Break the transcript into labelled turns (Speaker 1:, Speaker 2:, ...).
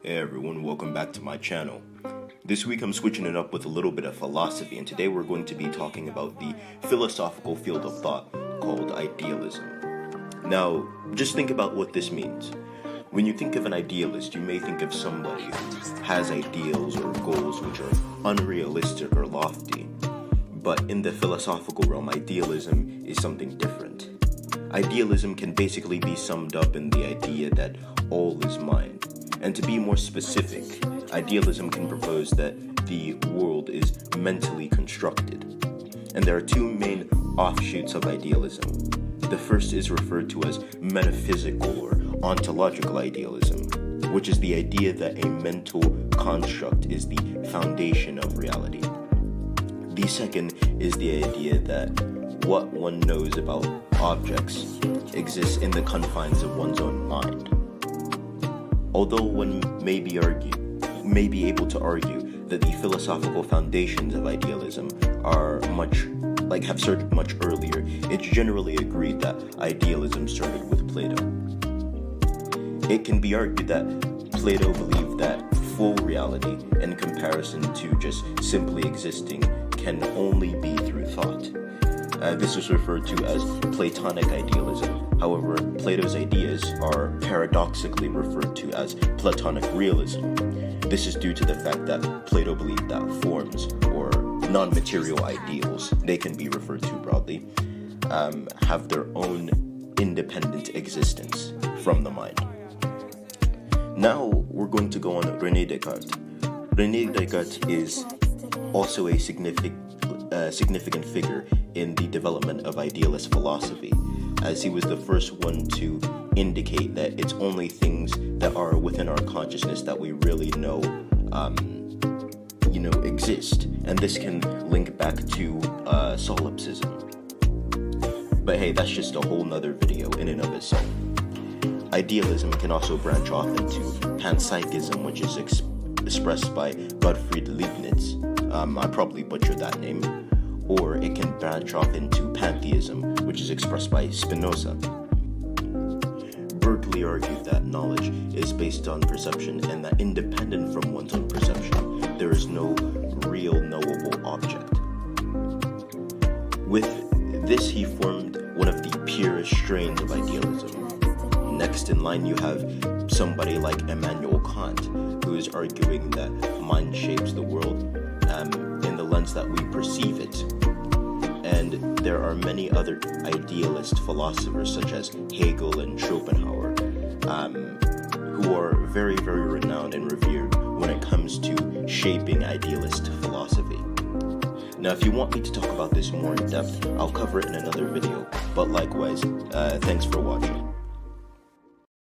Speaker 1: Hey everyone, welcome back to my channel. This week I'm switching it up with a little bit of philosophy, and today we're going to be talking about the philosophical field of thought called idealism. Now, just think about what this means. When you think of an idealist, you may think of somebody who has ideals or goals which are unrealistic or lofty. But in the philosophical realm, idealism is something different. Idealism can basically be summed up in the idea that all is mind. And to be more specific, idealism can propose that the world is mentally constructed. And there are two main offshoots of idealism. The first is referred to as metaphysical or ontological idealism, which is the idea that a mental construct is the foundation of reality. The second is the idea that what one knows about objects exists in the confines of one's own mind. Although one may be able to argue that the philosophical foundations of idealism have started much earlier, it's generally agreed that idealism started with Plato. It can be argued that Plato believed that full reality, in comparison to just simply existing, can only be through thought. This is referred to as Platonic idealism. However, Plato's ideas are paradoxically referred to as Platonic realism. This is due to the fact that Plato believed that forms, or non-material ideals, they can be referred to broadly, have their own independent existence from the mind. Now, we're going to go on René Descartes. René Descartes is also a significant figure in the development of idealist philosophy, as he was the first one to indicate that it's only things that are within our consciousness that we really know exist, and this can link back to solipsism. But hey, that's just a whole nother video in and of itself. Idealism can also branch off into panpsychism, which is expressed by Gottfried Leibniz. I probably butchered that name. Or it can branch off into pantheism, which is expressed by Spinoza. Berkeley argued that knowledge is based on perception, and that independent from one's own perception, there is no real knowable object. With this, he formed one of the purest strains of idealism. Next in line, you have somebody like Immanuel Kant, who is arguing that mind shapes the world in the lens that we perceive it. And there are many other idealist philosophers such as Hegel and Schopenhauer, who are very, very renowned and revered when it comes to shaping idealist philosophy. Now, if you want me to talk about this more in depth, I'll cover it in another video, but likewise, thanks for watching.